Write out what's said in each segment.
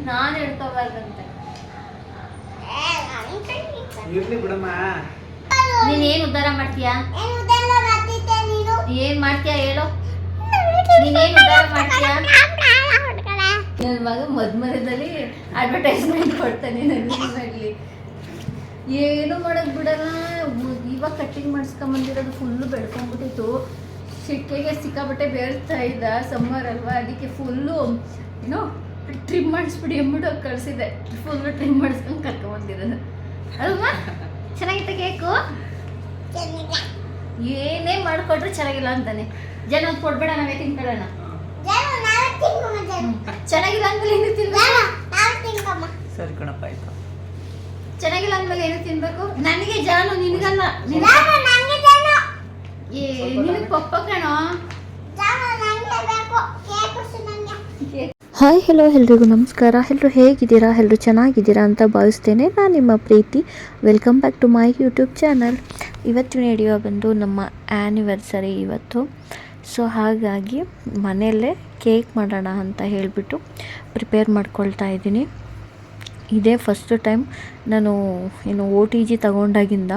ನಾನು ಹೇಳ್ಕೋಬಾರ್ದಂತೆ. ಇರ್ಲಿ ಬಿಡಮ್ಮ. ನೀನ್ ಏನ್ ಉದ್ಧಾರ ಮಾಡ್ತೀಯಾ? ಏನ್ ಮಾಡ್ತೀಯಾ ಹೇಳು? ನೀನೇನ್ ಉದ್ಧಾರ ಮಾಡ್ತೀಯಾ? ನನ್ನ ಮಗ ಮಧ್ಯದಲ್ಲಿ ಅಡ್ವರ್ಟೈಸ್ಮೆಂಟ್ ಕೊಡ್ತಾನೆ. ನನಗೆ ಏನು ಮಾಡೋದು ಬಿಡಲ್ಲ. ಇವಾಗ ಕಟ್ಟಿಂಗ್ ಮಾಡಿಸ್ಕೊಂಬಂದಿರೋದು ಫುಲ್ಲು ಬೆಳ್ಕೊಂಡ್ಬಿಟ್ಟಿತ್ತು. ಸಿಕ್ಕೆಗೆ ಸಿಕ್ಕಾಬಟ್ಟೆ ಬೇರ್ತಾ ಇದ್ದ. ಸಮ್ಮರ್ ಅಲ್ವಾ, ಅದಕ್ಕೆ ಫುಲ್ಲು ಏನೋ ಟ್ರಿಮ್ ಮಾಡಿಸ್ಬಿಡಿ ಅಂದ್ಬಿಟ್ಟು ಕಳಿಸಿದೆ. ಫುಲ್ಲು ಟ್ರಿಮ್ ಮಾಡಿಸ್ಕೊಂಡು ಕರ್ಕೊಂಬಂದಿರೋದು ಅಲ್ವಾ? ಚೆನ್ನಾಗಿತ್ತ ಕೇಕು? ಏನೇ ಮಾಡಿಕೊಟ್ರು ಚೆನ್ನಾಗಿಲ್ಲ ಅಂತಾನೆ. ಜನ ಕೊಡ್ಬೇಡ, ನಾವೇ ತಿನ್ಕೊಳ್ಳೋಣ. ಚೆನ್ನಾಗಿಲ್ಲ ಅಂದ್ಮೇಲೆ ಏನು ತಿನ್ಬೇಕು? ಸರಿ ಕಣಪ್ಪ, ಆಯ್ತು. ಚೆನ್ನಾಗಿಲ್ಲ ಅಂದ್ಮೇಲೆ ಏನು ತಿನ್ಬೇಕು? ನನಗೆ ಜಾನು, ನಿನಗಲ್ಲ. ನಿನಗೆ ಪಪ್ಪ ಕಣೋ. ಹಾಯ್, ಹಲೋ, ಎಲ್ರಿಗೂ ನಮಸ್ಕಾರ. ಎಲ್ಲರೂ ಹೇಗಿದ್ದೀರಾ? ಎಲ್ಲರೂ ಚೆನ್ನಾಗಿದ್ದೀರಾ ಅಂತ ಭಾವಿಸ್ತೇನೆ. ನಾನು ನಿಮ್ಮ ಪ್ರೀತಿ. Welcome back to my YouTube channel. ಇವತ್ತಿನ ವಿಡಿಯೋ ಬಂದು ನಮ್ಮ ಆ್ಯನಿವರ್ಸರಿ ಇವತ್ತು. ಸೊ ಹಾಗಾಗಿ ಮನೆಯಲ್ಲೇ ಕೇಕ್ ಮಾಡೋಣ ಅಂತ ಹೇಳಿಬಿಟ್ಟು ಪ್ರಿಪೇರ್ ಮಾಡ್ಕೊಳ್ತಾ ಇದ್ದೀನಿ. ಇದೇ ಫಸ್ಟ್ ಟೈಮ್ ನಾನು OTG ತಗೊಂಡಾಗಿಂದ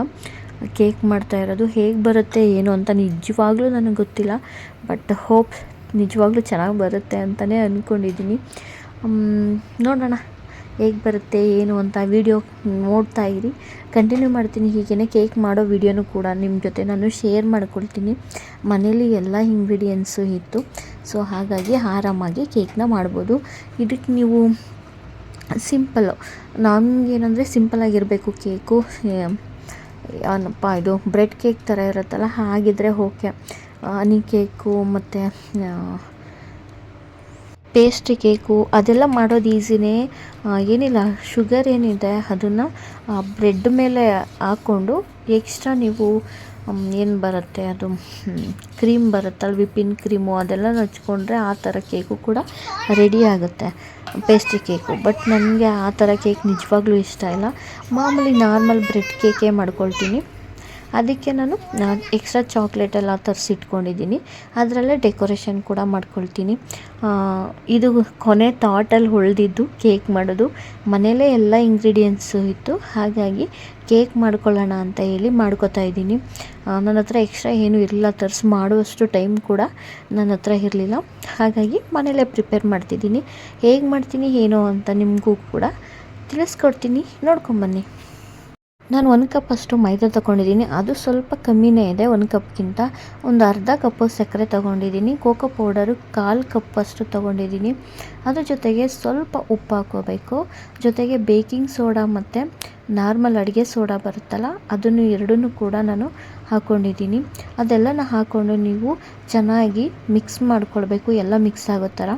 ಕೇಕ್ ಮಾಡ್ತಾ ಇರೋದು. ಹೇಗೆ ಬರುತ್ತೆ ಏನು ಅಂತ ನಿಜವಾಗ್ಲೂ ನನಗೆ ಗೊತ್ತಿಲ್ಲ. ಬಟ್ ಹೋಪ್ ನಿಜವಾಗ್ಲೂ ಚೆನ್ನಾಗಿ ಬರುತ್ತೆ ಅಂತಲೇ ಅಂದ್ಕೊಂಡಿದ್ದೀನಿ. ನೋಡೋಣ ಹೇಗೆ ಬರುತ್ತೆ ಏನು ಅಂತ. ವಿಡಿಯೋ ನೋಡ್ತಾ ಇರಿ, ಕಂಟಿನ್ಯೂ ಮಾಡ್ತೀನಿ. ಹೀಗೇ ಕೇಕ್ ಮಾಡೋ ವಿಡಿಯೋನೂ ಕೂಡ ನಿಮ್ಮ ಜೊತೆ ನಾನು ಶೇರ್ ಮಾಡ್ಕೊಳ್ತೀನಿ. ಮನೇಲಿ ಎಲ್ಲ ಇಂಗ್ರೀಡಿಯೆಂಟ್ಸು ಇತ್ತು. ಸೊ ಹಾಗಾಗಿ ಆರಾಮಾಗಿ ಕೇಕ್ನ ಮಾಡ್ಬೋದು. ಇದಕ್ಕೆ ನೀವು ಸಿಂಪಲ್ಲು, ನಮಗೇನೆಂದರೆ ಸಿಂಪಲ್ಲಾಗಿರಬೇಕು ಕೇಕು. ಏನಪ್ಪ ಇದು ಬ್ರೆಡ್ ಕೇಕ್ ಥರ ಇರುತ್ತಲ್ಲ, ಹಾಗಿದ್ರೆ ಓಕೆ. ಹನಿ ಕೇಕು ಮತ್ತು ಪೇಸ್ಟ್ರಿ ಕೇಕು ಅದೆಲ್ಲ ಮಾಡೋದು ಈಸಿನೇ. ಏನಿಲ್ಲ, ಶುಗರ್ ಏನಿದೆ ಅದನ್ನು ಬ್ರೆಡ್ ಮೇಲೆ ಹಾಕ್ಕೊಂಡು ಎಕ್ಸ್ಟ್ರಾ ನೀವು ಏನು ಬರುತ್ತೆ ಅದು ಕ್ರೀಮ್ ಬರುತ್ತಲ್ಲ, ವಿಪಿನ್ ಕ್ರೀಮು, ಅದೆಲ್ಲ ಹಚ್ಕೊಂಡ್ರೆ ಆ ಥರ ಕೇಕು ಕೂಡ ರೆಡಿ ಆಗುತ್ತೆ, ಪೇಸ್ಟ್ರಿ ಕೇಕು. ಬಟ್ ನನಗೆ ಆ ಥರ ಕೇಕ್ ನಿಜವಾಗ್ಲೂ ಇಷ್ಟ ಇಲ್ಲ. ಮಾಮೂಲಿ ನಾರ್ಮಲ್ ಬ್ರೆಡ್ ಕೇಕೇ ಮಾಡ್ಕೊಳ್ತೀನಿ. ಅದಕ್ಕೆ ನಾನು ಎಕ್ಸ್ಟ್ರಾ ಚಾಕ್ಲೇಟೆಲ್ಲ ತರಿಸಿಟ್ಕೊಂಡಿದ್ದೀನಿ. ಅದರಲ್ಲೇ ಡೆಕೋರೇಷನ್ ಕೂಡ ಮಾಡ್ಕೊಳ್ತೀನಿ. ಇದು ಕೊನೆ ಥಾಟಲ್ಲಿ ಉಳಿದಿದ್ದು ಕೇಕ್ ಮಾಡೋದು. ಮನೆಯಲ್ಲೇ ಎಲ್ಲ ಇಂಗ್ರೀಡಿಯೆಂಟ್ಸು ಇತ್ತು, ಹಾಗಾಗಿ ಕೇಕ್ ಮಾಡ್ಕೊಳ್ಳೋಣ ಅಂತ ಹೇಳಿ ಮಾಡ್ಕೋತಾ ಇದ್ದೀನಿ. ನನ್ನ ಹತ್ರ ಎಕ್ಸ್ಟ್ರಾ ಏನೂ ಇರಲಿಲ್ಲ, ಮಾಡುವಷ್ಟು ಟೈಮ್ ಕೂಡ ನನ್ನ ಹತ್ರ ಇರಲಿಲ್ಲ. ಹಾಗಾಗಿ ಮನೆಯಲ್ಲೇ ಪ್ರಿಪೇರ್ ಮಾಡ್ತಿದ್ದೀನಿ. ಹೇಗೆ ಮಾಡ್ತೀನಿ ಏನೋ ಅಂತ ನಿಮಗೂ ಕೂಡ ತಿಳಿಸ್ಕೊಡ್ತೀನಿ, ನೋಡ್ಕೊಂಬನ್ನಿ. ನಾನು 1 ಕಪ್ ಅಷ್ಟು ಮೈದಾ ತೊಗೊಂಡಿದ್ದೀನಿ. ಅದು ಸ್ವಲ್ಪ ಕಮ್ಮಿನೇ ಇದೆ, 1 ಕಪ್ಗಿಂತ ಒಂದು ಅರ್ಧ ಕಪ್ಪು ಸಕ್ಕರೆ ತೊಗೊಂಡಿದ್ದೀನಿ. ಕೋಕೋ ಪೌಡರು 1/4 ಕಪ್ ಅಷ್ಟು ತೊಗೊಂಡಿದ್ದೀನಿ. ಅದ್ರ ಜೊತೆಗೆ ಸ್ವಲ್ಪ ಉಪ್ಪು ಹಾಕ್ಕೋಬೇಕು. ಜೊತೆಗೆ ಬೇಕಿಂಗ್ ಸೋಡಾ ಮತ್ತು ನಾರ್ಮಲ್ ಅಡುಗೆ ಸೋಡಾ ಬರುತ್ತಲ್ಲ, ಅದನ್ನು ಎರಡನ್ನೂ ಕೂಡ ನಾನು ಹಾಕ್ಕೊಂಡಿದ್ದೀನಿ. ಅದೆಲ್ಲನ ಹಾಕ್ಕೊಂಡು ನೀವು ಚೆನ್ನಾಗಿ ಮಿಕ್ಸ್ ಮಾಡ್ಕೊಳ್ಬೇಕು, ಎಲ್ಲ ಮಿಕ್ಸ್ ಆಗೋ ಥರ.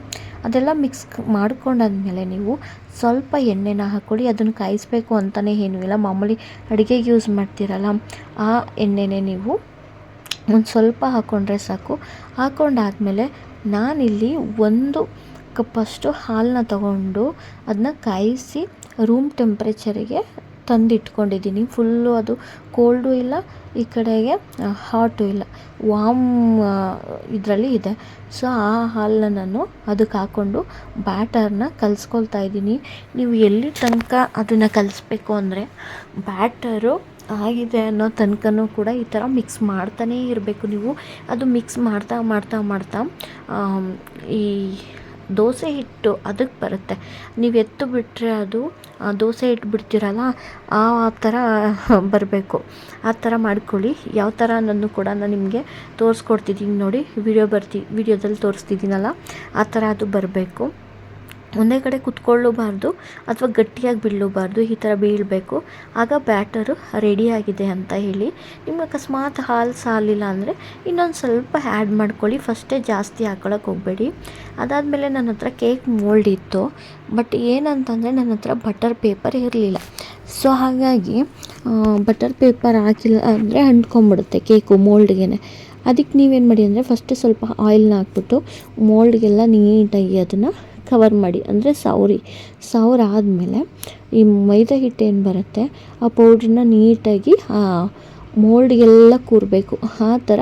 ಅದೆಲ್ಲ ಮಿಕ್ಸ್ ಮಾಡ್ಕೊಂಡಾದ್ಮೇಲೆ ನೀವು ಸ್ವಲ್ಪ ಎಣ್ಣೆನ ಹಾಕ್ಕೊಳ್ಳಿ. ಅದನ್ನು ಕಾಯಿಸಬೇಕು ಅಂತಲೇ ಏನೂ ಇಲ್ಲ, ಮಾಮೂಲಿ ಅಡುಗೆಗೆ ಯೂಸ್ ಮಾಡ್ತೀರಲ್ಲ ಆ ಎಣ್ಣೆನೇ ನೀವು ಒಂದು ಸ್ವಲ್ಪ ಹಾಕ್ಕೊಂಡ್ರೆ ಸಾಕು. ಹಾಕ್ಕೊಂಡಾದ್ಮೇಲೆ ನಾನಿಲ್ಲಿ 1 ಕಪ್ಪಷ್ಟು ಹಾಲನ್ನ ತಗೊಂಡು ಅದನ್ನ ಕಾಯಿಸಿ ರೂಮ್ ಟೆಂಪ್ರೇಚರಿಗೆ ತಂದಿಟ್ಕೊಂಡಿದ್ದೀನಿ. ಫುಲ್ಲು ಅದು ಕೋಲ್ಡು ಇಲ್ಲ, ಈ ಕಡೆಗೆ ಹಾಟು ಇಲ್ಲ, ವಾಮ್ ಇದರಲ್ಲಿ ಇದೆ. ಸೊ ಆ ಹಾಲನ್ನ ನಾನು ಅದಕ್ಕೆ ಹಾಕ್ಕೊಂಡು ಬ್ಯಾಟರ್ನ ಕಲಿಸ್ಕೊಳ್ತಾ ಇದ್ದೀನಿ. ನೀವು ಎಲ್ಲಿ ತನಕ ಅದನ್ನು ಕಲಿಸ್ಬೇಕು ಅಂದರೆ ಬ್ಯಾಟರು ಆಗಿದೆ ಅನ್ನೋ ತನಕನೂ ಕೂಡ ಈ ಥರ ಮಿಕ್ಸ್ ಮಾಡ್ತಾನೇ ಇರಬೇಕು ನೀವು. ಅದು ಮಿಕ್ಸ್ ಮಾಡ್ತಾ ಮಾಡ್ತಾ ಮಾಡ್ತಾ ಈ ದೋಸೆ ಹಿಟ್ಟು ಅದಕ್ಕೆ ಬರುತ್ತೆ. ನೀವು ಎತ್ತು ಬಿಟ್ಟರೆ ಅದು ದೋಸೆ ಹಿಟ್ಟು ಬಿಡ್ತೀರಲ್ಲ ಆ ಥರ ಬರಬೇಕು. ಆ ಥರ ಮಾಡ್ಕೊಳ್ಳಿ. ಯಾವ ಥರ ಅನ್ನೋದನ್ನು ಕೂಡ ನಾನು ನಿಮಗೆ ತೋರಿಸ್ಕೊಡ್ತಿದ್ದೀನಿ ನೋಡಿ. ವಿಡಿಯೋದಲ್ಲಿ ತೋರಿಸ್ತಿದ್ದೀನಲ್ಲ, ಆ ಥರ ಅದು ಬರಬೇಕು. ಒಂದೇ ಕಡೆ ಕುತ್ಕೊಳ್ಳಬಾರ್ದು ಅಥವಾ ಗಟ್ಟಿಯಾಗಿ ಬೀಳಬಾರ್ದು, ಈ ಥರ ಬೀಳಬೇಕು. ಆಗ ಬ್ಯಾಟರು ರೆಡಿಯಾಗಿದೆ ಅಂತ ಹೇಳಿ. ನಿಮ್ಗೆ ಅಕಸ್ಮಾತ್ ಹಾಲು ಸಾಲಿಲ್ಲ ಅಂದರೆ ಇನ್ನೊಂದು ಸ್ವಲ್ಪ ಆ್ಯಡ್ ಮಾಡ್ಕೊಳ್ಳಿ. ಫಸ್ಟೇ ಜಾಸ್ತಿ ಹಾಕ್ಕೊಳಕ್ಕೆ ಹೋಗಬೇಡಿ. ಅದಾದಮೇಲೆ ನನ್ನ ಹತ್ರ ಕೇಕ್ ಮೋಲ್ಡ್ ಇತ್ತು. ಬಟ್ ಏನಂತಂದರೆ ನನ್ನ ಹತ್ರ ಬಟರ್ ಪೇಪರ್ ಇರಲಿಲ್ಲ. ಸೊ ಹಾಗಾಗಿ ಬಟರ್ ಪೇಪರ್ ಹಾಕಿಲ್ಲ ಅಂದರೆ ಅಂಟ್ಕೊಂಬಿಡುತ್ತೆ ಕೇಕು ಮೋಲ್ಡ್ಗೆ. ಅದಕ್ಕೆ ನೀವೇನು ಮಾಡಿ ಅಂದರೆ ಫಸ್ಟು ಸ್ವಲ್ಪ ಆಯಿಲ್ನ ಹಾಕ್ಬಿಟ್ಟು ಮೋಲ್ಡ್ಗೆಲ್ಲ ನೀಟಾಗಿ ಅದನ್ನು ಕವರ್ ಮಾಡಿ, ಅಂದರೆ ಸವರಾದಮೇಲೆ ಈ ಮೈದಾ ಹಿಟ್ಟು ಏನು ಬರುತ್ತೆ ಆ ಪೌಡ್ರನ್ನ ನೀಟಾಗಿ ಆ ಮೋಲ್ಡ್ಗೆಲ್ಲ ಕೂರಬೇಕು. ಆ ಥರ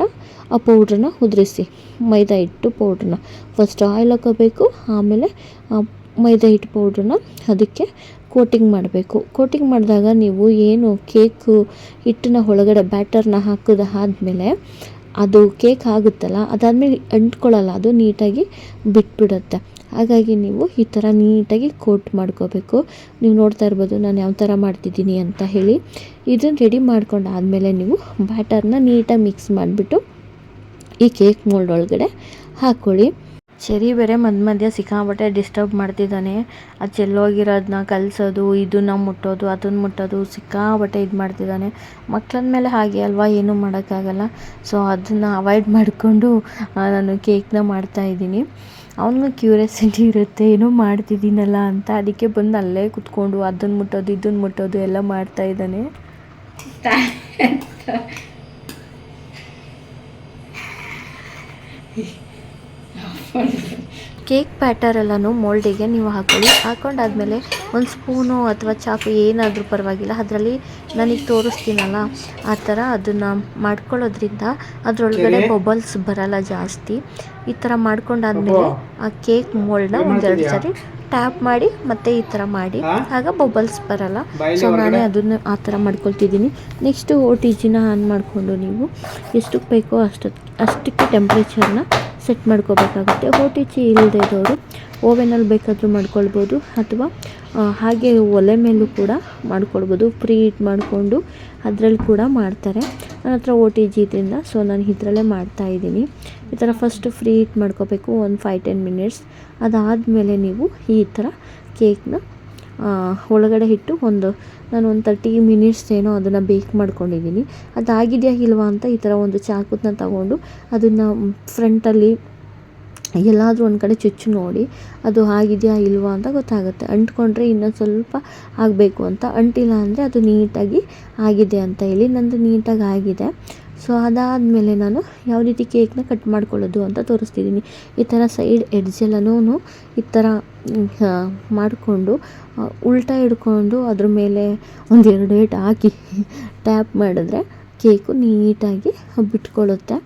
ಆ ಪೌಡ್ರನ್ನ ಉದುರಿಸಿ, ಮೈದಾ ಹಿಟ್ಟು ಪೌಡ್ರನ್ನ ಫಸ್ಟ್ ಆಯಿಲ್ ಹಾಕೋಬೇಕು, ಆಮೇಲೆ ಮೈದಾ ಹಿಟ್ಟು ಪೌಡ್ರನ್ನ ಅದಕ್ಕೆ ಕೋಟಿಂಗ್ ಮಾಡಬೇಕು. ಕೋಟಿಂಗ್ ಮಾಡಿದಾಗ ನೀವು ಏನು ಕೇಕು ಹಿಟ್ಟನ್ನ ಒಳಗಡೆ ಬ್ಯಾಟರ್ನ ಆದಮೇಲೆ ಅದು ಕೇಕ್ ಆಗುತ್ತಲ್ಲ, ಅದಾದಮೇಲೆ ಅಂಟ್ಕೊಳ್ಳಲ್ಲ, ಅದು ನೀಟಾಗಿ ಬಿಟ್ಬಿಡುತ್ತೆ. ಹಾಗಾಗಿ ನೀವು ಈ ಥರ ನೀಟಾಗಿ ಕೋಟ್ ಮಾಡ್ಕೋಬೇಕು. ನೀವು ನೋಡ್ತಾ ಇರ್ಬೋದು ನಾನು ಯಾವ ಥರ ಮಾಡ್ತಿದ್ದೀನಿ ಅಂತ ಹೇಳಿ. ಇದನ್ನು ರೆಡಿ ಮಾಡ್ಕೊಂಡಾದಮೇಲೆ ನೀವು ಬ್ಯಾಟರ್ನ ನೀಟಾಗಿ ಮಿಕ್ಸ್ ಮಾಡಿಬಿಟ್ಟು ಈ ಕೇಕ್ ಮೋಲ್ಡ್ ಒಳಗಡೆ ಹಾಕ್ಕೊಳ್ಳಿ. ಚೆರಿ ಬೇರೆ ಮಧ್ಯ ಸಿಕ್ಕಾಬಟ್ಟೆ ಡಿಸ್ಟರ್ಬ್ ಮಾಡ್ತಿದ್ದಾನೆ. ಅದು ಚೆಲ್ಲೋಗಿರೋದನ್ನ ಕಲಿಸೋದು, ಇದನ್ನು ಮುಟ್ಟೋದು, ಅದನ್ನು ಮುಟ್ಟೋದು, ಸಿಕ್ಕಾಬಟ್ಟೆ ಇದು ಮಾಡ್ತಿದ್ದಾನೆ. ಮಕ್ಕಳ ಮೇಲೆ ಹಾಗೆ ಅಲ್ವಾ, ಏನೂ ಮಾಡೋಕ್ಕಾಗಲ್ಲ. ಸೊ ಅದನ್ನು ಅವಾಯ್ಡ್ ಮಾಡಿಕೊಂಡು ನಾನು ಕೇಕ್ನ ಮಾಡ್ತಾಯಿದ್ದೀನಿ. ಅವನಿಗೂ ಕ್ಯೂರಿಯಾಸಿಟಿ ಇರುತ್ತೆ, ಏನೋ ಮಾಡ್ತಿದ್ದೀನಲ್ಲ ಅಂತ. ಅದಕ್ಕೆ ಬಂದು ಅಲ್ಲೇ ಕುತ್ಕೊಂಡು ಅದನ್ನು ಮುಟ್ಟೋದು, ಇದನ್ನು ಮುಟ್ಟೋದು ಎಲ್ಲ ಮಾಡ್ತಾಯಿದ್ದಾನೆ. ಕೇಕ್ ಬ್ಯಾಟರೆಲ್ಲನೂ ಮೋಲ್ಡಿಗೆ ನೀವು ಹಾಕ್ಕೊಳ್ಳಿ. ಹಾಕ್ಕೊಂಡಾದ್ಮೇಲೆ ಒಂದು ಸ್ಪೂನು ಅಥವಾ ಚಾಕು ಏನಾದರೂ ಪರವಾಗಿಲ್ಲ, ಅದರಲ್ಲಿ ನನಗೆ ತೋರಿಸ್ತೀನಲ್ಲ ಆ ಥರ ಅದನ್ನು ಮಾಡ್ಕೊಳ್ಳೋದ್ರಿಂದ ಅದರೊಳಗಡೆ ಬಬಲ್ಸ್ ಬರಲ್ಲ ಜಾಸ್ತಿ. ಈ ಥರ ಮಾಡ್ಕೊಂಡಾದ್ಮೇಲೆ ಆ ಕೇಕ್ ಮೋಲ್ಡ್ನ ಒಂದೆರಡು ಸರಿ ಟ್ಯಾಪ್ ಮಾಡಿ ಮತ್ತೆ ಈ ಥರ ಮಾಡಿ, ಆಗ ಬಬಲ್ಸ್ ಬರಲ್ಲ. ಸೊ ನಾನೇ ಅದನ್ನು ಆ ಥರ ಮಾಡ್ಕೊಳ್ತಿದ್ದೀನಿ. ನೆಕ್ಸ್ಟು OTGನ ಆನ್ ಮಾಡಿಕೊಂಡು ನೀವು ಎಷ್ಟಕ್ಕೆ ಬೇಕೋ ಅಷ್ಟಕ್ಕೆ ಟೆಂಪ್ರೇಚರ್ನ ಸೆಟ್ ಮಾಡ್ಕೋಬೇಕಾಗುತ್ತೆ. OTG ಇಲ್ಲದೆ ಇರೋರು ಓವೆನಲ್ಲಿ ಬೇಕಾದರೂ ಮಾಡ್ಕೊಳ್ಬೋದು, ಅಥವಾ ಹಾಗೆ ಒಲೆ ಮೇಲೂ ಕೂಡ ಮಾಡ್ಕೊಳ್ಬೋದು. ಪ್ರೀ ಹೀಟ್ ಮಾಡಿಕೊಂಡು ಅದರಲ್ಲಿ ಕೂಡ ಮಾಡ್ತಾರೆ. ನನ್ನ ಹತ್ರ OTG ಇದರಿಂದ ಸೊ ನಾನು ಇದರಲ್ಲೇ ಮಾಡ್ತಾಯಿದ್ದೀನಿ. ಈ ಥರ ಫಸ್ಟು ಫ್ರೀ ಹೀಟ್ ಮಾಡ್ಕೋಬೇಕು ಒಂದು 5-10 ಮಿನಿಟ್ಸ್. ಅದಾದಮೇಲೆ ನೀವು ಈ ಥರ ಕೇಕ್ನ ಒಳಗಡೆ ಇಟ್ಟು ನಾನು ಒಂದು 30 ಮಿನಿಟ್ಸ್ ಏನೋ ಅದನ್ನು ಬೇಕ್ ಮಾಡ್ಕೊಂಡಿದ್ದೀನಿ. ಅದಾಗಿದೆಯಾ ಇಲ್ವಾ ಅಂತ ಈ ಥರ ಒಂದು ಚಾಕುನ ತಗೊಂಡು ಅದನ್ನು ಫ್ರಂಟಲ್ಲಿ ಎಲ್ಲಾದರೂ ಒಂದು ಕಡೆ ಚುಚ್ಚು ನೋಡಿ, ಅದು ಆಗಿದೆಯಾ ಇಲ್ವಾ ಅಂತ ಗೊತ್ತಾಗುತ್ತೆ. ಅಂಟ್ಕೊಂಡ್ರೆ ಇನ್ನೊಂದು ಸ್ವಲ್ಪ ಆಗಬೇಕು ಅಂತ, ಅಂಟಿಲ್ಲ ಅಂದರೆ ಅದು ನೀಟಾಗಿ ಆಗಿದೆ ಅಂತ ಹೇಳಿ. ನಂದು ನೀಟಾಗಿ ಆಗಿದೆ. ಸೊ ಅದಾದಮೇಲೆ ನಾನು ಯಾವ ರೀತಿ ಕೇಕ್ನ ಕಟ್ ಮಾಡ್ಕೊಳ್ಳೋದು ಅಂತ ತೋರಿಸ್ತಿದ್ದೀನಿ. ಈ ಥರ ಸೈಡ್ ಎಡ್ಜೆಲ್ಲನೂ ಈ ಥರ ಮಾಡಿಕೊಂಡು ಉಲ್ಟಾ ಹಿಡ್ಕೊಂಡು ಅದ್ರ ಮೇಲೆ ಒಂದು 2 ಏಟು ಹಾಕಿ ಟ್ಯಾಪ್ ಮಾಡಿದ್ರೆ ಕೇಕು ನೀಟಾಗಿ ಬಿಟ್ಕೊಳ್ಳುತ್ತೆ.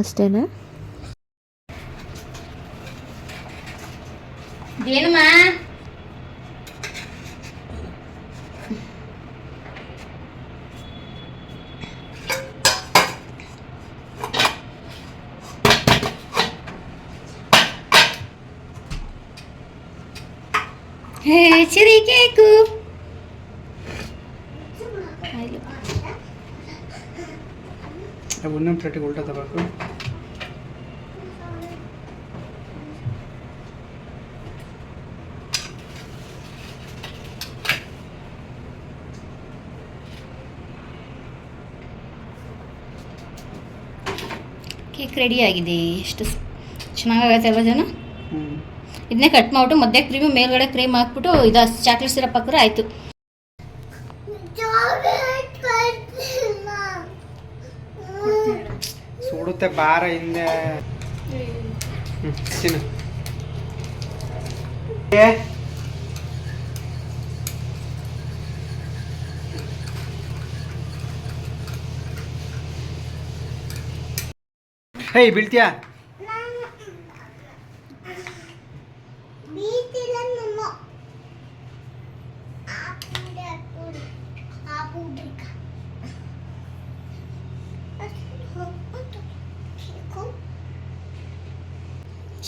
ಅಷ್ಟೇ. ಏನಮ್ಮ ಚೆರಿ ಕೇಕು ಒಂದೊಂದು ಪ್ಲೇಟಿಗೆ ಉಲ್ಟಾ ತಗೋಬೇಕು. ಕೇಕ್ ರೆಡಿ ಆಗಿದೆ. ಎಷ್ಟು ಚೆನ್ನಾಗಾಗತ್ತೆ ಅಲ್ವಾ ಜನ. ಇದನ್ನೇ ಕಟ್ ಮಾಡಿಬಿಟ್ಟು ಮಧ್ಯೆ ಕ್ರೀಮು ಮೇಲ್ಗಡೆ ಕ್ರೀಮ್ ಹಾಕ್ಬಿಟ್ಟು ಇದು ಚಾಕ್ಲೇಟ್ ಸಿರಪ್ ಹಾಕಿದ್ರೆ ಆಯಿತು. ಸುಡುತ್ತೆ ಬಾರ ಹಿಂದೆ. ತಿನ್ನು. ಹೇ ಬೀಳ್ತೀಯಾ?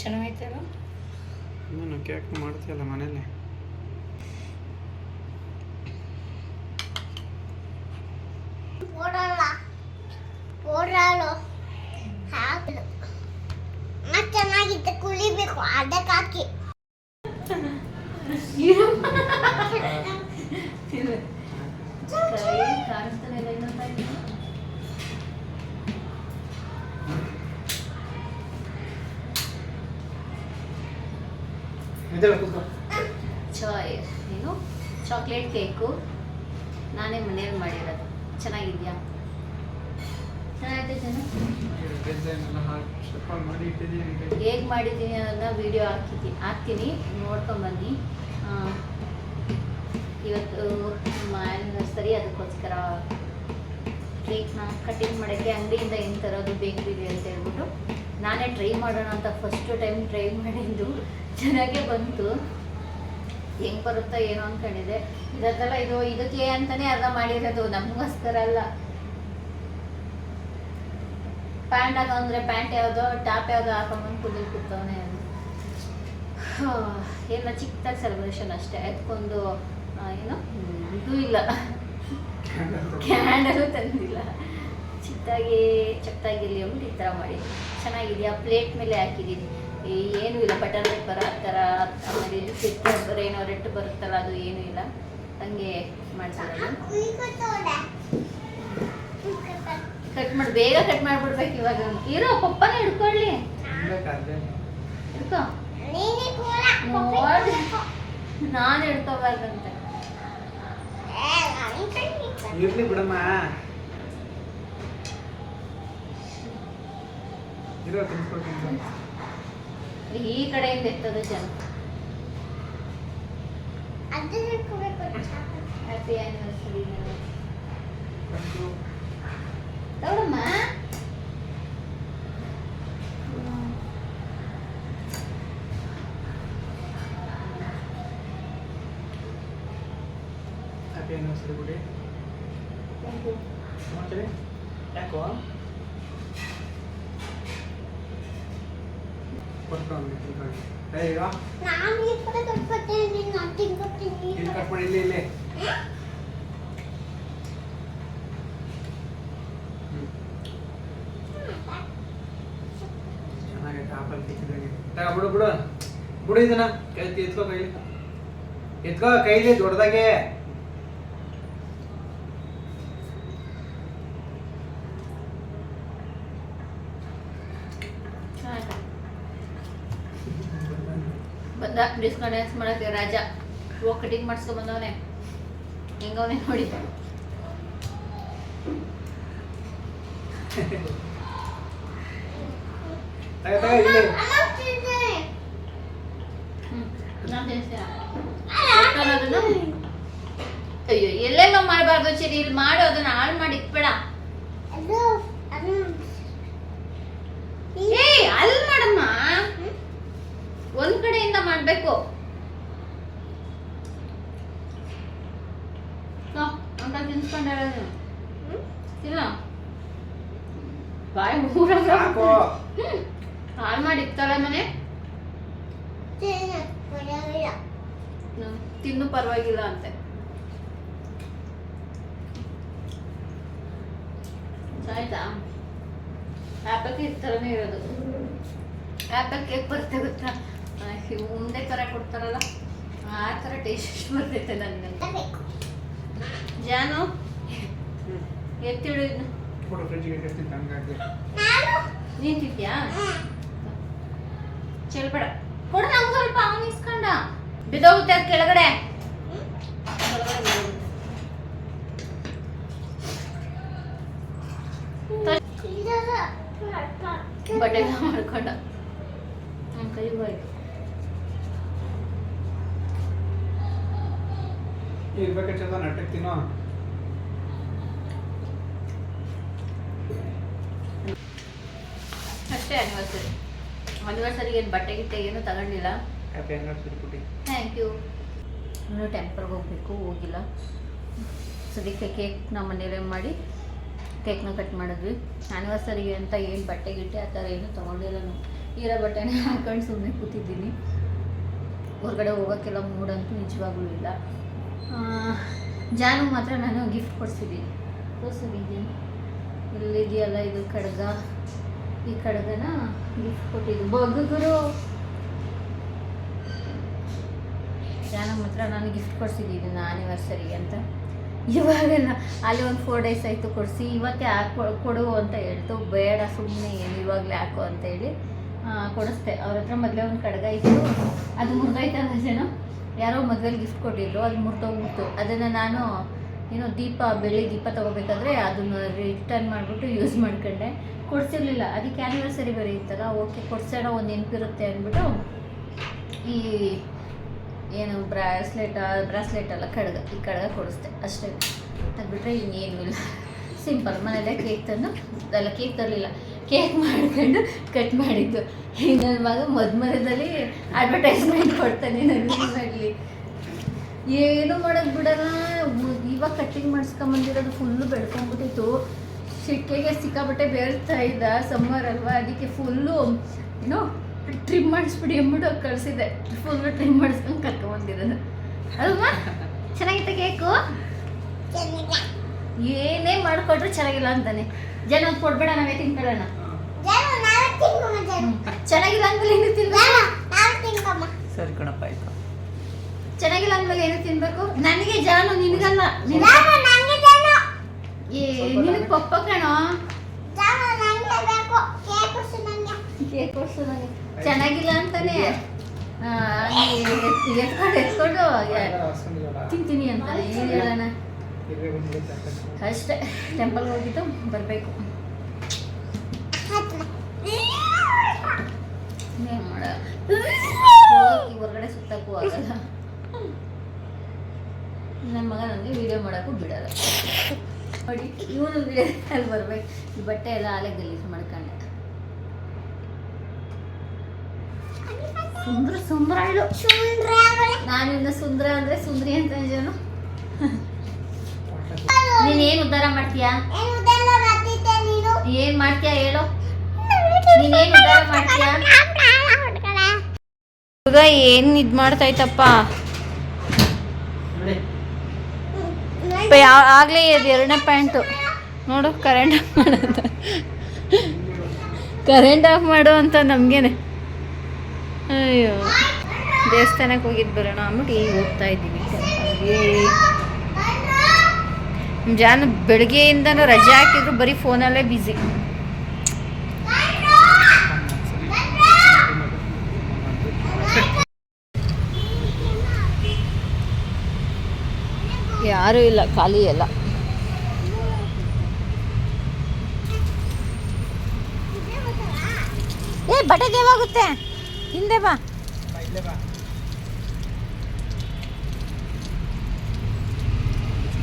ಚೆನ್ನಾಗೈತಲ್ಲ. ನಾನು ಕೇಕ್ ಮಾಡ್ತೀಯಲ್ಲ ಮನೇಲಿ. ಚೆನ್ನಾಗಿತ್ತು, ಕುಳಿಬೇಕು ಅದಕ್ಕೆ ಹಾಕಿ. ಏನು ಚಾಕ್ಲೇಟ್ ಕೇಕು ನಾನೇ ಮನೇಲಿ ಮಾಡಿರೋದು. ಚೆನ್ನಾಗಿದ್ಯಾ? ಚೆನ್ನಾಗೈತೆ ಜನ. ಹೇಗೆ ಮಾಡಿದ್ದೀನಿ ಅನ್ನೋದನ್ನ ವಿಡಿಯೋ ಹಾಕ್ತೀನಿ, ನೋಡ್ಕೊಂಬನ್ನಿ. ಇವತ್ತು ನಮ್ಮ ಆ್ಯನಿವರ್ಸರಿ, ಅದಕ್ಕೋಸ್ಕರ ಕೇಕ್ನ ಕಟಿಂಗ್ ಮಾಡೋಕ್ಕೆ ಅಂಗಡಿಯಿಂದ ಏನು ತರೋದು ಬೇಕ್ರಿದೆ ಅಂತ ಹೇಳ್ಬಿಟ್ಟು ನಾನೇ ಟ್ರೈ ಮಾಡೋಣ ಅಂತ ಫಸ್ಟು ಟೈಮ್ ಟ್ರೈ ಮಾಡಿದ್ದು. ಚೆನ್ನಾಗೇ ಬಂತು. ಹೆಂಗೆ ಬರುತ್ತೋ ಏನೋ ಅಂದ್ಕೊಂಡಿದ್ದೆ. ಇದಕ್ಕೆಲ್ಲ ಇದಕ್ಕೆ ಅಂತಲೇ ಅರ್ಧ ಮಾಡಿರೋದು, ನಮಗೋಸ್ಕರ ಅಲ್ಲ. ಪ್ಯಾಂಟ್ ಹಾಕೊಂಡ್ರೆ ಪ್ಯಾಂಟ್ ಯಾವುದೋ ಟಾಪ್ ಯಾವುದೋ ಹಾಕೊಂಬಂದು ಕುದಿಲ್ ಕೂತವನೇ. ಎಲ್ಲ ಚಿಕ್ಕದಾಗಿ ಸೆಲೆಬ್ರೇಷನ್ ಅಷ್ಟೇ. ಅದಕ್ಕೊಂದು ಏನು ಇದು ಇಲ್ಲ, ಕ್ಯಾಂಡಲು ತಂದಿಲ್ಲ. ಚಿಕ್ಕದಾಗಿರಲಿ ಅಂದ್ಬಿಟ್ಟು ಈ ಥರ ಮಾಡಿ ಚೆನ್ನಾಗಿದೆಯಾ. ಪ್ಲೇಟ್ ಮೇಲೆ ಹಾಕಿದ್ದೀನಿ, ಏನೂ ಇಲ್ಲ. ಬಟರ್ ಪೇಪರ್ ಆ ಥರ, ಆಮೇಲೆ ಇದು ಪೇಪರ್ ಏನೋ ರೆಡ್ ಬರುತ್ತಲ್ಲ ಅದು ಏನೂ ಇಲ್ಲ, ಹಂಗೆ ಮಾಡ್ತಿರೋದು. ಕಟ್ ಮಾಡಿ ಬೇಗ ಕಟ್ ಮಾಡಿಬಿಡ್ಬೇಕು ಇವಾಗ. ಇರೋ ಪಪ್ಪನೇ ಹಿಡ್ಕೊಳ್ಳಿ, ಹಿಡ್ಕೊ. ನೋಡಿ ನಾನು ಹಿಡ್ಕೋಬಾರ್ದಂತೆ. ಇರ್ಲಿ ಬಿಡಮ್ಮ, ಇರೋ ತಿನ್ಸ್ಕೊಳ್ತೀನಿ. ಈ ಕಡೆಯಿಂದ ಎತ್ತದ ಜನ. ಹ್ಯಾಪಿ ಆ್ಯನಿವರ್ಸರಿ ತಗೊಳಮ್ಮ. ಹ್ಯಾಪಿ ಆ್ಯನಿವರ್ಸರಿ ಗುಡಿ. ಯಾಕೋ ಕೊಟ್ಟು ಈಗ ಕಟ್ ಮಾಡಿ ಇಲ್ಲಿ ಚೆನ್ನಾಗೈತೆ. ಆಪಲ್ ತಿಕ್ಕಿದಂಗೆ ಬಿಡು ಬಿಡು ಬಿಡು. ಇದನ್ನ ಎತ್ಕೋ ಕೈಲಿ, ಎತ್ಕೋ ಕೈಲಿ ದೊಡ್ಡದಾಗೆ. ಬಂದ ಡಿಸ್ಕೌಂಟ್ ಡ್ಯಾನ್ಸ್ ಮಾಡಕ್ಕೆ ರಾಜ. ಇವಾಗ ಕಟಿಂಗ್ ಮಾಡಿಸ್ಕೊ ಬಂದವನೇ, ಹೆಂಗವನೇ ನೋಡಿ. ಅಯ್ಯೋ ಎಲ್ಲೆಲ್ಲೋ ಮಾಡಬಾರ್ದು ಸರಿ, ಇಲ್ಲಿ ಮಾಡು. ಅದನ್ನ ಹಾಳು ಮಾಡಿ ಇಟ್ಬೇಡ. ಏಯ್ ಅಲ್ಲಿ ಮಾಡಮ್ಮ, ಒಂದ್ ಕಡೆಯಿಂದ ಮಾಡ್ಬೇಕು. ಅಂತ ತಿನ್ಸ್ಕೊಂಡ ಇಲ್ಲ ಬಾಯ್ ಊರ ಹಾಳು ಮಾಡಿ ಇತ್ತಲ್ಲ ಮನೆ. ತಿನ್ನು ಪರವಾಗಿಲ್ಲ ಅಂತೆ. ಆಯ್ತಾ? ಆ್ಯಪಲ್ ಕೇಕ್ ಥರನೇ ಇರೋದು. ಆ್ಯಪಲ್ ಕೇಕ್ ಬರುತ್ತೆ ಗೊತ್ತಾ, ಉಂಡೆ ಥರ ಕೊಡ್ತಾರಲ್ಲ ಆ ಥರ ಟೇಸ್ಟ್ ಬರ್ತೈತೆ ನನಗೆ. ಜಾನು ಎತ್ತಿಡು ಇದನ್ನ. ನೀನು ತಿಂತೀಯಾ? ಚೆಲ್ಬೇಡ, ಕೊಡು ನಂಗೆ ಸ್ವಲ್ಪ. ಅವನು ಇಸ್ಕೊಂಡ ಬಿದ್ದೋಗುತ್ತೆ ಅದು ಕೆಳಗಡೆ. ಬಟ್ಟೆ ಮಾಡ್ಕೊಂಡ ಕೈ ಹೋಯ್ತು. ಇರ್ಬೇಕಂತ ನಟ್ಟಕ್ಕೆ ತಿನ್ನೋ. ಅಷ್ಟೇ ಆನಿವರ್ಸರಿಗೆ ಏನು ಬಟ್ಟೆ ಗಿಟ್ಟೆ ಏನು ತಗೊಂಡಿಲ್ಲ. ಹ್ಯಾಪಿ ಆನಿವರ್ಸರಿ ಪುಟ್ಟಿ. Thank you. ಇನ್ನೂ ಟೆಂಪಲ್ಗೆ ಹೋಗ್ಬೇಕು, ಹೋಗಿಲ್ಲ. ಸದ್ಯಕ್ಕೆ ಕೇಕ್ ನಮ್ಮ ಮನೇಲೇ ಮಾಡಿ ಕೇಕ್ನ ಕಟ್ ಮಾಡಿದ್ವಿ. ಆನಿವರ್ಸರಿಗೆ ಅಂತ ಏನು ಬಟ್ಟೆ ಗಿಟ್ಟೆ ಆ ಥರ ಏನು ತೊಗೊಂಡಿಲ್ಲ. ನಾನು ಇರೋ ಬಟ್ಟೆನೇ ಹಾಕೊಂಡು ಸುಮ್ಮನೆ ಕೂತಿದ್ದೀನಿ. ಹೊರಗಡೆ ಹೋಗೋಕ್ಕೆಲ್ಲ ಮೂಡಂತೂ ನಿಜವಾಗ್ಲೂ ಇಲ್ಲ. ಜಾನು ಮಾತ್ರ ನಾನು ಗಿಫ್ಟ್ ಕೊಡಿಸಿದ್ದೀನಿ. ತೋರಿಸಿದ್ದೀನಿ ಇಲ್ಲಿದೆಯಲ್ಲ ಇದು ಕಡ್ಗ. ಈ ಕಡ್ಗನ ಗಿಫ್ಟ್ ಕೊಟ್ಟಿದ್ದು ಬಗ್ಗರು. ಜಾನು ಮಾತ್ರ ನಾನು ಗಿಫ್ಟ್ ಕೊಡಿಸಿದ್ದೀನಿ ಆನಿವರ್ಸರಿಗೆ ಅಂತ. ಇವಾಗೆಲ್ಲ ಅಲ್ಲಿ ಒಂದು 4 days ಆಯಿತು ಕೊಡಿಸಿ. ಇವತ್ತೇ ಕೊಡು ಅಂತ ಹೇಳ್ತು. ಬೇಡ ಸುಮ್ಮನೆ ಏನು ಇವಾಗಲೇ ಹಾಕು ಅಂತೇಳಿ ಕೊಡಿಸ್ದೆ. ಅವ್ರ ಹತ್ರ ಮೊದಲೇ ಒಂದು ಕಡ್ಗ ಇತ್ತು, ಅದು ಮುರಿದೋಯ್ತಲ್ಲ ಜನ. ಯಾರೋ ಮದುವೆಲಿ ಗಿಫ್ಟ್ ಕೊಟ್ಟಿದ್ರು, ಅದು ಮುರಿದೋಗ್ಬಿಡ್ತು. ಅದನ್ನು ನಾನು ಏನೋ ಬೆಳ್ಳಿ ದೀಪ ತೊಗೋಬೇಕಾದ್ರೆ ಅದನ್ನು ರಿಟರ್ನ್ ಮಾಡಿಬಿಟ್ಟು ಯೂಸ್ ಮಾಡ್ಕೊಂಡೆ. ಕೊಡಿಸಿರ್ಲಿಲ್ಲ. ಅದಕ್ಕೆ ಆ್ಯನಿವರ್ಸರಿ ಬೇರೆ ಇತ್ತಲ್ಲ, ಓಕೆ ಕೊಡ್ಸೋಣ, ಒಂದು ನೆನಪಿರುತ್ತೆ ಅಂದ್ಬಿಟ್ಟು ಈ ಏನು ಬ್ರಾಸ್ಲೆಟ್ ಅಲ್ಲ ಕಡ್ಗ, ಈ ಕಡ್ಗ ಕೊಡಿಸ್ದೆ ಅಷ್ಟೇ. ಅದುಬಿಟ್ರೆ ಇನ್ನೇನು ಇಲ್ಲ. ಸಿಂಪಲ್ ಮನೇಲೆ ಕೇಕ್ ತಂದು ಅಲ್ಲ, ಕೇಕ್ ತರಲಿಲ್ಲ, ಕೇಕ್ ಮಾಡ್ಕೊಂಡು ಕಟ್ ಮಾಡಿದ್ದು. ನನ್ನ ಮಗ ಮದುವೆದಲ್ಲಿ ಅಡ್ವರ್ಟೈಸ್ಮೆಂಟ್ ಕೊಡ್ತಾನೆ. ನನ್ನ ಮಾಡಲಿ ಏನು ಮಾಡೋಕ್ಕೆ ಬಿಡಲ್ಲ. ಇವಾಗ ಕಟ್ಟಿಂಗ್ ಮಾಡಿಸ್ಕೊಂಬಂದಿರೋದು ಫುಲ್ಲು ಬೆಳ್ಕೊಂಬಿಟ್ಟಿತ್ತು. ಸಿಕ್ಕೆಗೆ ಸಿಕ್ಕಾಬಟ್ಟೆ ಬೇರ್ತಾ ಇದ್ದ, ಸಮ್ಮರ್ ಅಲ್ವಾ, ಅದಕ್ಕೆ ಫುಲ್ಲು ಏನೋ ಟ್ರಿಮ್ ಮಾಡಿಸ್ಬಿಡಿ ಅಂದ್ಬಿಟ್ಟು ಕಳಿಸಿದೆ. ಫುಲ್ಲು ಟ್ರಿಮ್ ಮಾಡಿಸ್ಕೊಂಡು ಕರ್ಕೊಂಬಂದಿರೋದು ಅಲ್ವಾ. ಚೆನ್ನಾಗಿತ್ತು ಕೇಕು. ಏನೇ ಮಾಡಿಕೊಟ್ರು ಚೆನ್ನಾಗಿಲ್ಲ ಅಂತಾನೆ. ಜನ ಕೊಡ್ಬೇಡ, ನಾವೇ ತಿನ್ಕೊಳ್ಳೋಣ. ಚೆನ್ನಾಗಿಲ್ಲ ಅಂದ್ಮೇಲೆ ಏನು ತಿನ್ಬೇಕು? ಸರಿ ಕಣಪ್ಪ ಆಯ್ತು. ಚೆನ್ನಾಗಿಲ್ಲ ಅಂದ್ಮೇಲೆ ಏನು ತಿನ್ಬೇಕು? ನನಗೆ ಜಾನು, ನಿನಗಲ್ಲ. ನಿನಗೆ ಪಪ್ಪ ಕಣೋ. ಕೇಕ್ ಕೊಡ್ಸು ನನಗೆ. ಚೆನ್ನಾಗಿಲ್ಲ ಅಂತಾನೆ ಎತ್ಕೊಂಡು ತಿಂತೀನಿ ಅಂತಾನೆ. ಏನು ಹೇಳೋಣ ಅಷ್ಟೇ. ಟೆಂಪಲ್ಗೆ ಹೋಗಿದ್ದು ಬರಬೇಕು. ಏನು ಮಾಡ, ಹೊರಗಡೆ ಸುತ್ತಕ್ಕೂ ಆಗಲ್ಲ. ನನ್ನ ಮಗ ನನಗೆ ವಿಡಿಯೋ ಮಾಡೋಕ್ಕೂ ಬಿಡಲ್ಲ. ನೋಡಿ ಇವನು ವಿಡಿಯೋದಲ್ಲಿ ಬರ್ಬೇಕು. ಈ ಬಟ್ಟೆ ಎಲ್ಲ ಆಲೆ ಗಲೀಜು ಮಾಡ್ಕೊಂಡೆ. ಸುಂದ್ರ ಹೇಳು. ನಾನು ಇನ್ನು ಸುಂದ್ರ ಅಂದರೆ ಸುಂದ್ರಿ ಅಂತ ಜನ. ನೀನೇನು ಉದ್ಧಾರ ಮಾಡ್ತೀಯಾ? ಏನ್ ಮಾಡ್ತೀಯಾ ಹೇಳು? ನೀನೇನು ಉದ್ಧಾರ ಮಾಡ್ತೀಯಾ? ಹುಡುಗ ಏನು ಇದು ಮಾಡ್ತಾಯ್ತಪ್ಪ. ಆಗಲೇ ಇದು 2ನೇ ಪ್ಯಾಂಟು ನೋಡು. ಕರೆಂಟ್ ಆಫ್ ಮಾಡೋದು, ಕರೆಂಟ್ ಆಫ್ ಮಾಡು ಅಂತ ನಮಗೇನೆ. ಅಯ್ಯೋ, ದೇವಸ್ಥಾನಕ್ಕೆ ಹೋಗಿದ್ದು ಬರೋಣ ಅಂದ್ಬಿಟ್ಟು ಈಗ ಹೋಗ್ತಾ ಇದ್ದೀನಿ. ಜಾನು ಬೆಳಗ್ಗೆಯಿಂದನೂ ರಜೆ ಹಾಕಿದ್ರು ಬರೀ ಫೋನಲ್ಲೇ ಬ್ಯುಸಿ. ಯಾರೂ ಇಲ್ಲ, ಖಾಲಿ ಎಲ್ಲ. ಬಟ್ಟೆ ದೇವಾಗುತ್ತೆ, ಹಿಂದೆ ಬಾ.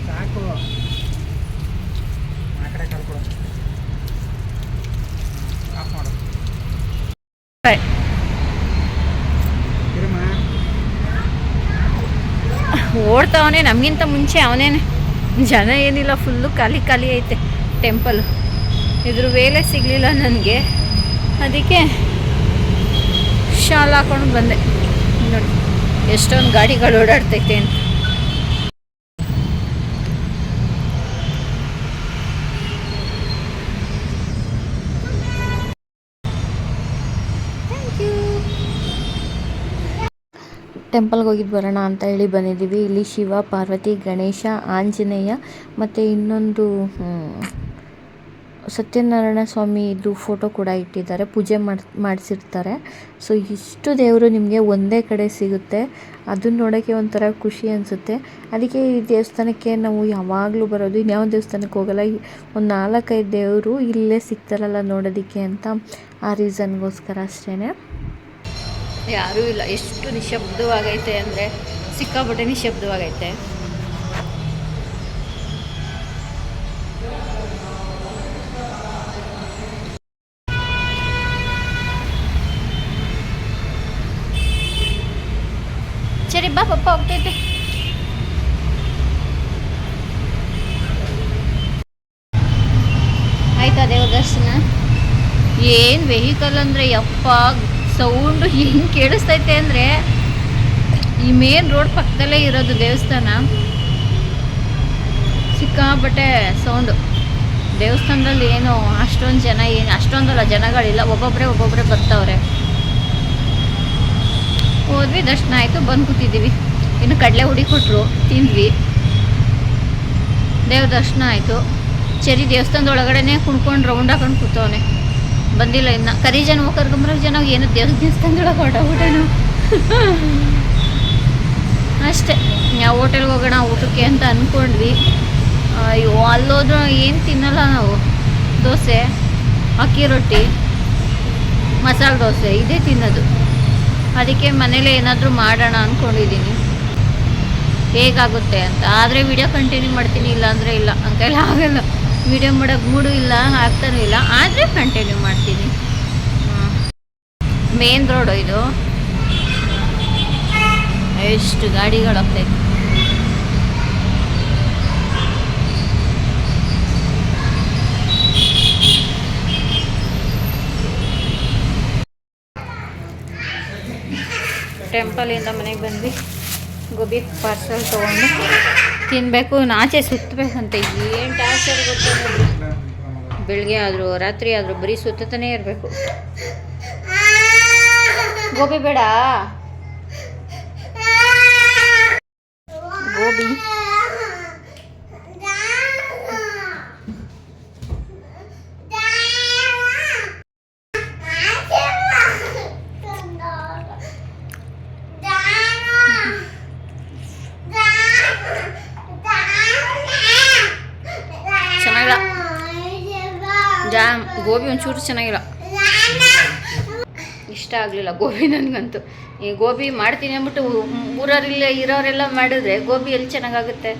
ಸಾಕು, ಆ ಕಡೆ ಕಳ್ಕೊಡು. ಆಫ್ ಮಾಡು. ಓಡ್ತಾವನೆ ನಮಗಿಂತ ಮುಂಚೆ ಅವನೇನೆ. ಜನ ಏನಿಲ್ಲ, ಫುಲ್ಲು ಖಾಲಿ ಖಾಲಿ ಐತೆ ಟೆಂಪಲ್. ಇದ್ರ ವೇಳೆ ಸಿಗಲಿಲ್ಲ ನನಗೆ, ಅದಕ್ಕೆ ಶಾಲ್ ಹಾಕೊಂಡು ಬಂದೆ. ನೋಡಿ ಎಷ್ಟೊಂದು ಗಾಡಿಗಳು ಓಡಾಡ್ತೈತೆ ಅಂತ. ಟೆಂಪಲ್ಗೆ ಹೋಗಿದ್ದು ಬರೋಣ ಅಂತ ಹೇಳಿ ಬಂದಿದ್ದೀವಿ. ಇಲ್ಲಿ ಶಿವ, ಪಾರ್ವತಿ, ಗಣೇಶ, ಆಂಜನೇಯ ಮತ್ತು ಇನ್ನೊಂದು ಸತ್ಯನಾರಾಯಣ ಸ್ವಾಮಿದು ಫೋಟೋ ಕೂಡ ಇಟ್ಟಿದ್ದಾರೆ. ಪೂಜೆ ಮಾಡಿಸಿರ್ತಾರೆ. ಸೊ ಇಷ್ಟು ದೇವರು ನಿಮಗೆ ಒಂದೇ ಕಡೆ ಸಿಗುತ್ತೆ. ಅದನ್ನ ನೋಡೋಕ್ಕೆ ಒಂಥರ ಖುಷಿ ಅನಿಸುತ್ತೆ. ಅದಕ್ಕೆ ಈ ದೇವಸ್ಥಾನಕ್ಕೆ ನಾವು ಯಾವಾಗಲೂ ಬರೋದು. ಇನ್ಯಾವ ದೇವಸ್ಥಾನಕ್ಕೆ ಹೋಗಲ್ಲ. ಒಂದು 4-5 ದೇವರು ಇಲ್ಲೇ ಸಿಗ್ತಾರಲ್ಲ ನೋಡೋದಕ್ಕೆ ಅಂತ, ಆ ರೀಸನ್ಗೋಸ್ಕರ ಅಷ್ಟೇ. ಯಾರೂ ಇಲ್ಲ. ಎಷ್ಟು ನಿಶಬ್ದವಾಗೈತೆ ಅಂದರೆ ಸಿಕ್ಕಾಪಟ್ಟೆ ನಿಶಬ್ದವಾಗೈತೆ. ಸರಿ ಬಾ ಪಪ್ಪ, ಹೋಗ್ತೈತೆ. ಆಯ್ತಾ ದೇವ್ರ ದರ್ಶನ? ಏನು ವೆಹಿಕಲ್ ಅಂದರೆ ಯಪ್ಪ, ಸೌಂಡು ಹೆಂಗೆ ಕೇಳಿಸ್ತೈತೆ ಅಂದರೆ, ಈ ಮೇನ್ ರೋಡ್ ಪಕ್ಕದಲ್ಲೇ ಇರೋದು ದೇವಸ್ಥಾನ. ಸಿಕ್ಕಾಪಟ್ಟೆ ಸೌಂಡು. ದೇವಸ್ಥಾನದಲ್ಲಿ ಏನು ಅಷ್ಟೊಂದು ಜನ, ಏನು ಅಷ್ಟೊಂದಲ್ಲ ಜನಗಳಿಲ್ಲ, ಒಬ್ಬೊಬ್ಬರೇ ಬರ್ತಾವ್ರೆ. ಹೋದ್ವಿ, ದರ್ಶನ ಆಯಿತು, ಬಂದು ಕೂತಿದ್ದೀವಿ. ಇನ್ನು ಕಡಲೆ ಹುಡಿ ಕೊಟ್ಟರು, ತಿಂದ್ವಿ. ದೇವ್ರ ದರ್ಶನ ಆಯಿತು. ಚರಿ ದೇವಸ್ಥಾನದ ಒಳಗಡೆನೆ ಕುಣ್ಕೊಂಡು ರೌಂಡ್ ಹಾಕೊಂಡು ಕೂತವನೆ. ಬಂದಿಲ್ಲ ಇನ್ನು. ಕರಿ ಜನ ಕರ್ಕೊಂಬರೋ ಜನ ಏನು ದೇವಸ್ಥಾನದೊಳಗೆ ಹೊರಟೋಗ್ಬಿಟ್ಟೇನು ಅಷ್ಟೇ. ನಾವು ಹೋಟೆಲ್ಗೆ ಹೋಗೋಣ ಊಟಕ್ಕೆ ಅಂತ ಅಂದ್ಕೊಂಡ್ವಿ. ಅಯ್ಯೋ, ಅಲ್ಲೋದ್ರೂ ಏನು ತಿನ್ನಲ್ಲ ನಾವು. ದೋಸೆ, ಅಕ್ಕಿ ರೊಟ್ಟಿ, ಮಸಾಲೆ ದೋಸೆ ಇದೇ ತಿನ್ನೋದು. ಅದಕ್ಕೆ ಮನೇಲೇ ಏನಾದರೂ ಮಾಡೋಣ ಅಂದ್ಕೊಂಡಿದ್ದೀನಿ, ಹೇಗಾಗುತ್ತೆ ಅಂತ. ಆದರೆ ವಿಡಿಯೋ ಕಂಟಿನ್ಯೂ ಮಾಡ್ತೀನಿ, ಇಲ್ಲಾಂದರೆ ಇಲ್ಲ. ಅಂಕೈಲ ಆಗಲ್ಲ, ವಿಡಿಯೋ ಮಾಡೋಕ್ಕೆ ಮೂಡು ಇಲ್ಲ, ಆಗ್ತಾನೂ ಇಲ್ಲ. ಆದರೆ ಕಂಟಿನ್ಯೂ ಮಾಡ್ತೀನಿ. ಮೇನ್ ರೋಡು ಇದು. ಎಷ್ಟು ಗಾಡಿಗಳು ಹೋಗ್ತೈತೆ. ಟೆಂಪಲಿಂದ ಮನೆಗೆ ಬಂದ್ವಿ. ಗೋಬಿ ಪಾರ್ಸಲ್ ತೊಗೊಂಡು ತಿನ್ನಬೇಕು. ಆಚೆ ಸುತ್ತಬೇಕಂತ ಏನು ಟಾರ್ಚರ್ ಗೊತ್ತು ನೋಡ್ರಿ. ಬೆಳಗ್ಗೆ ಆದರೂ ರಾತ್ರಿ ಆದರೂ ಬರೀ ಸುತ್ತತಾನೇ ಇರಬೇಕು. ಗೋಬಿ ಬೇಡ, ಗೋಬಿ ಚೆನ್ನಾಗಿಲ್ಲ. ಜಾಮ್ ಗೋಬಿ ಒಂಚೂರು ಚೆನ್ನಾಗಿಲ್ಲ, ಇಷ್ಟ ಆಗಲಿಲ್ಲ ಗೋಬಿ ನನಗಂತೂ. ಈ ಗೋಬಿ ಮಾಡ್ತೀನಿ ಅಂದ್ಬಿಟ್ಟು ಊರಲ್ಲ ಇರೋರೆಲ್ಲ ಮಾಡಿದ್ರೆ ಗೋಬಿ ಎಲ್ಲಿ ಚೆನ್ನಾಗಾಗುತ್ತೆ.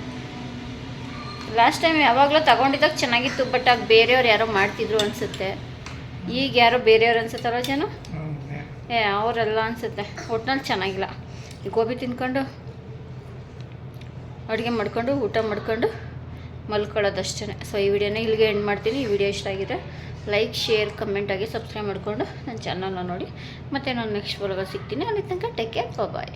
ಲಾಸ್ಟ್ ಟೈಮ್ ಯಾವಾಗಲೂ ತಗೊಂಡಿದ್ದಾಗ ಚೆನ್ನಾಗಿತ್ತು, ಬಟ್ ಆಗ ಬೇರೆಯವ್ರು ಯಾರೋ ಮಾಡ್ತಿದ್ರು ಅನಿಸುತ್ತೆ. ಈಗ ಯಾರೋ ಬೇರೆಯವ್ರು ಅನ್ಸುತ್ತಲ್ಲ ಜನ, ಅವರೆಲ್ಲ ಅನಿಸುತ್ತೆ. ಒಟ್ನಲ್ಲಿ ಚೆನ್ನಾಗಿಲ್ಲ. ಈ ಗೋಬಿ ತಿನ್ಕೊಂಡು ಅಡುಗೆ ಮಾಡ್ಕೊಂಡು ಊಟ ಮಾಡ್ಕೊಂಡು ಮಲ್ಕೊಳ್ಳೋದಷ್ಟೇ. ಸೊ ಈ ವಿಡಿಯೋನ ಇಲ್ಲಿಗೆ ಎಂಡ್ ಮಾಡ್ತೀನಿ. ಈ ವಿಡಿಯೋ ಇಷ್ಟ ಆಗಿದೆ ಲೈಕ್, ಶೇರ್, ಕಮೆಂಟ್ ಆಗಿ ಸಬ್ಸ್ಕ್ರೈಬ್ ಮಾಡಿಕೊಂಡು ನನ್ನ ಚಾನಲ್ನ ನೋಡಿ. ಮತ್ತು ನಾನು ನೆಕ್ಸ್ಟ್ ವ್ಲಾಗಲ್ಲಿ ಸಿಗ್ತೀನಿ. ಅಲ್ಲಿ ತನಕ ಟೇಕ್ ಕೇರ್, ಬಾಯ್.